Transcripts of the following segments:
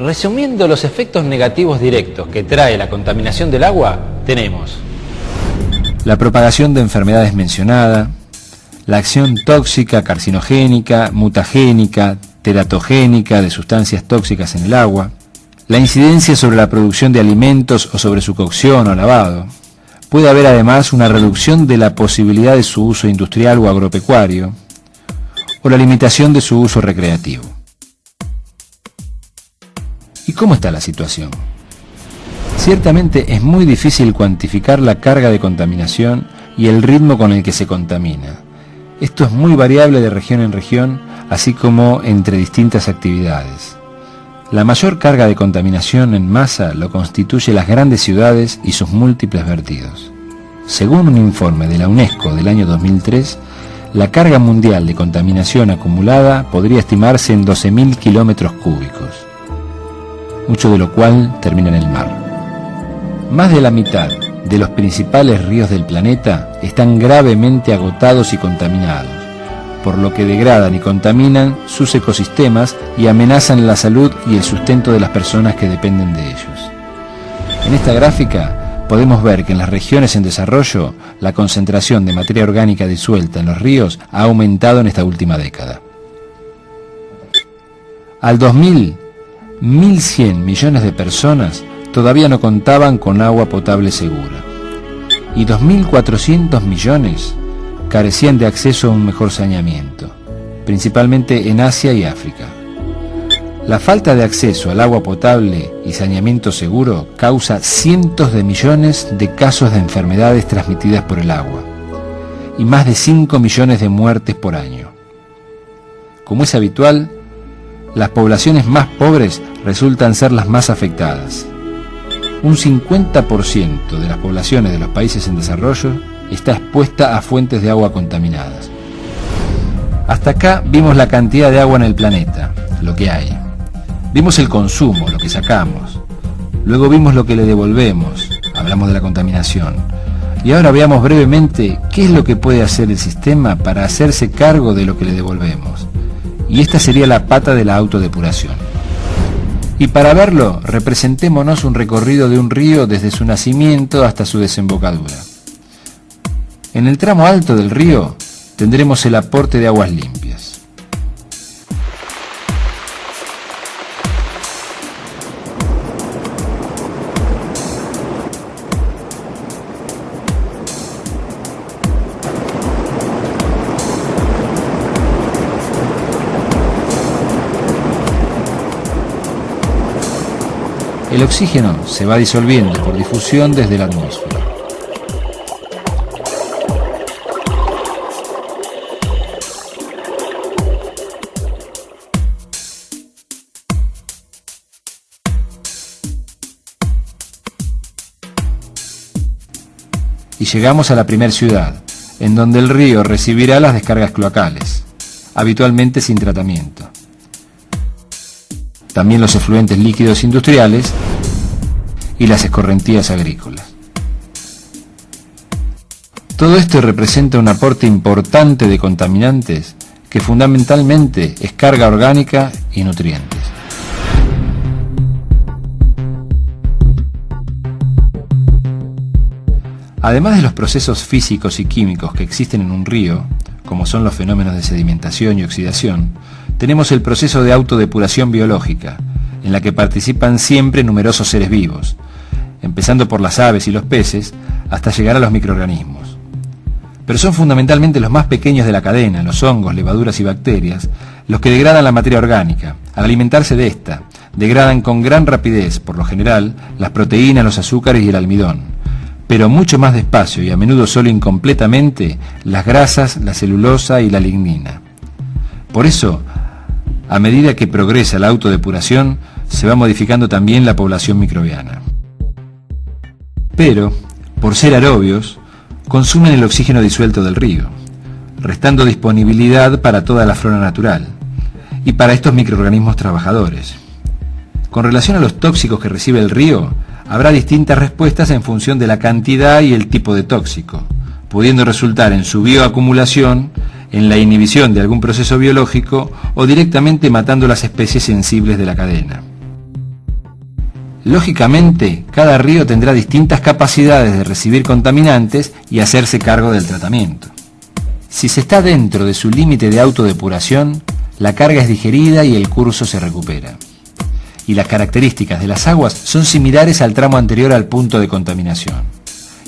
Resumiendo los efectos negativos directos que trae la contaminación del agua, tenemos la propagación de enfermedades mencionada, la acción tóxica, carcinogénica, mutagénica, teratogénica de sustancias tóxicas en el agua, la incidencia sobre la producción de alimentos o sobre su cocción o lavado. Puede haber además una reducción de la posibilidad de su uso industrial o agropecuario, o la limitación de su uso recreativo. ¿Y cómo está la situación? Ciertamente es muy difícil cuantificar la carga de contaminación y el ritmo con el que se contamina. Esto es muy variable de región en región, así como entre distintas actividades. La mayor carga de contaminación en masa lo constituye las grandes ciudades y sus múltiples vertidos. Según un informe de la UNESCO del año 2003, la carga mundial de contaminación acumulada podría estimarse en 12.000 kilómetros cúbicos, mucho de lo cual termina en el mar. Más de la mitad de los principales ríos del planeta están gravemente agotados y contaminados, por lo que degradan y contaminan sus ecosistemas y amenazan la salud y el sustento de las personas que dependen de ellos. En esta gráfica podemos ver que en las regiones en desarrollo la concentración de materia orgánica disuelta en los ríos ha aumentado en esta última década. Al 2000, 1.100 millones de personas todavía no contaban con agua potable segura, y 2.400 millones carecían de acceso a un mejor saneamiento, principalmente en Asia y África. La falta de acceso al agua potable y saneamiento seguro causa cientos de millones de casos de enfermedades transmitidas por el agua, y más de 5 millones de muertes por año. Como es habitual, las poblaciones más pobres resultan ser las más afectadas. Un 50% de las poblaciones de los países en desarrollo está expuesta a fuentes de agua contaminadas. Hasta acá vimos la cantidad de agua en el planeta, lo que hay. Vimos el consumo, lo que sacamos. Luego vimos lo que le devolvemos, hablamos de la contaminación. Y ahora veamos brevemente qué es lo que puede hacer el sistema para hacerse cargo de lo que le devolvemos. Y esta sería la pata de la autodepuración. Y para verlo, representémonos un recorrido de un río desde su nacimiento hasta su desembocadura. En el tramo alto del río tendremos el aporte de aguas limpias. El oxígeno se va disolviendo por difusión desde la atmósfera. Y llegamos a la primer ciudad, en donde el río recibirá las descargas cloacales, habitualmente sin tratamiento. También los efluentes líquidos industriales y las escorrentías agrícolas. Todo esto representa un aporte importante de contaminantes que fundamentalmente es carga orgánica y nutrientes. Además de los procesos físicos y químicos que existen en un río, como son los fenómenos de sedimentación y oxidación, tenemos el proceso de autodepuración biológica, en la que participan siempre numerosos seres vivos, empezando por las aves y los peces, hasta llegar a los microorganismos. Pero son fundamentalmente los más pequeños de la cadena, los hongos, levaduras y bacterias, los que degradan la materia orgánica. Al alimentarse de esta, degradan con gran rapidez, por lo general, las proteínas, los azúcares y el almidón, pero mucho más despacio y a menudo solo incompletamente, las grasas, la celulosa y la lignina. Por eso, a medida que progresa la autodepuración, se va modificando también la población microbiana. Pero, por ser aerobios, consumen el oxígeno disuelto del río, restando disponibilidad para toda la flora natural y para estos microorganismos trabajadores. Con relación a los tóxicos que recibe el río, habrá distintas respuestas en función de la cantidad y el tipo de tóxico, pudiendo resultar en su bioacumulación, en la inhibición de algún proceso biológico o directamente matando las especies sensibles de la cadena. Lógicamente, cada río tendrá distintas capacidades de recibir contaminantes y hacerse cargo del tratamiento. Si se está dentro de su límite de autodepuración, la carga es digerida y el curso se recupera. Y las características de las aguas son similares al tramo anterior al punto de contaminación.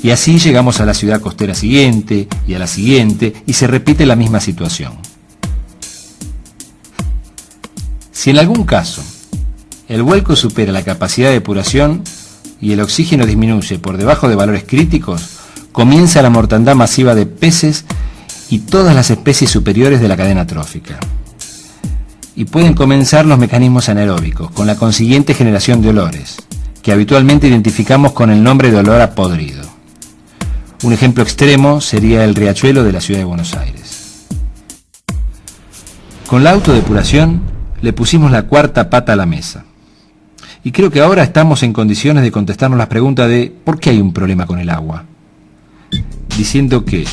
Y así llegamos a la ciudad costera siguiente y a la siguiente y se repite la misma situación. Si en algún caso el vuelco supera la capacidad de depuración y el oxígeno disminuye por debajo de valores críticos, comienza la mortandad masiva de peces y todas las especies superiores de la cadena trófica. Y pueden comenzar los mecanismos anaeróbicos, con la consiguiente generación de olores, que habitualmente identificamos con el nombre de olor a podrido. Un ejemplo extremo sería el riachuelo de la ciudad de Buenos Aires. Con la autodepuración le pusimos la cuarta pata a la mesa. Y creo que ahora estamos en condiciones de contestarnos las preguntas de ¿por qué hay un problema con el agua? Diciendo que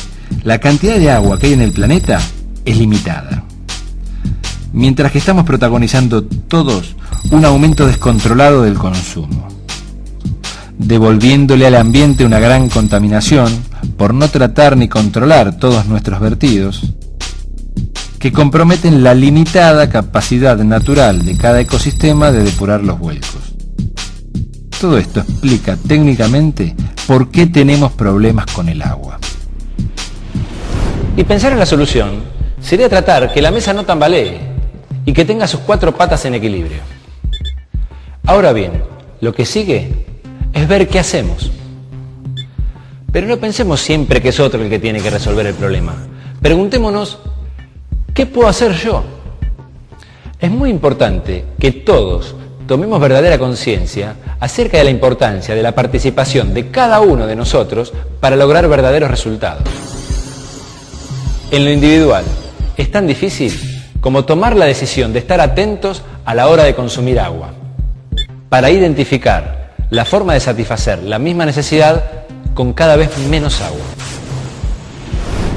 la cantidad de agua que hay en el planeta es limitada. Mientras que estamos protagonizando todos un aumento descontrolado del consumo, devolviéndole al ambiente una gran contaminación por no tratar ni controlar todos nuestros vertidos, que comprometen la limitada capacidad natural de cada ecosistema de depurar los vuelcos. Todo esto explica técnicamente por qué tenemos problemas con el agua. Y pensar en la solución sería tratar que la mesa no tambalee y que tenga sus cuatro patas en equilibrio. Ahora bien, lo que sigue es ver qué hacemos. Pero no pensemos siempre que es otro el que tiene que resolver el problema. Preguntémonos, ¿qué puedo hacer yo? Es muy importante que todos tomemos verdadera conciencia acerca de la importancia de la participación de cada uno de nosotros para lograr verdaderos resultados. En lo individual, es tan difícil como tomar la decisión de estar atentos a la hora de consumir agua, para identificar la forma de satisfacer la misma necesidad con cada vez menos agua.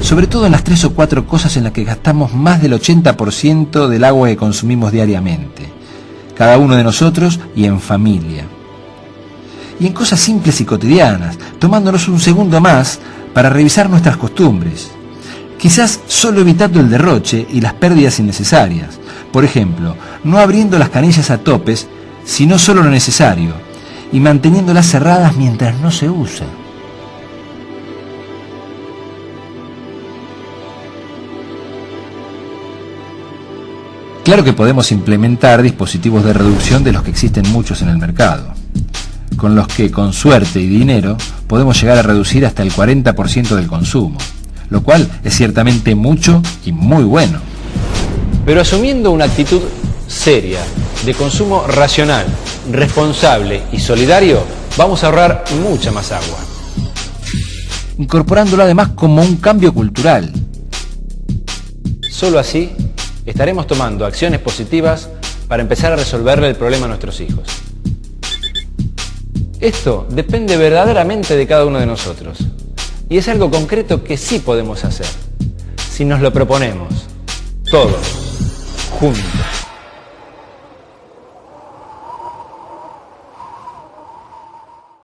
Sobre todo en las 3 o 4 cosas en las que gastamos más del 80% del agua que consumimos diariamente, cada uno de nosotros y en familia. Y en cosas simples y cotidianas, tomándonos un segundo más para revisar nuestras costumbres. Quizás solo evitando el derroche y las pérdidas innecesarias. Por ejemplo, no abriendo las canillas a topes, sino solo lo necesario, y manteniéndolas cerradas mientras no se usa. Claro que podemos implementar dispositivos de reducción de los que existen muchos en el mercado, con los que con suerte y dinero podemos llegar a reducir hasta el 40% del consumo, lo cual es ciertamente mucho y muy bueno. Pero asumiendo una actitud seria, de consumo racional, responsable y solidario, vamos a ahorrar mucha más agua. Incorporándolo además como un cambio cultural. Solo así estaremos tomando acciones positivas para empezar a resolverle el problema a nuestros hijos. Esto depende verdaderamente de cada uno de nosotros. Y es algo concreto que sí podemos hacer, si nos lo proponemos, todos, juntos.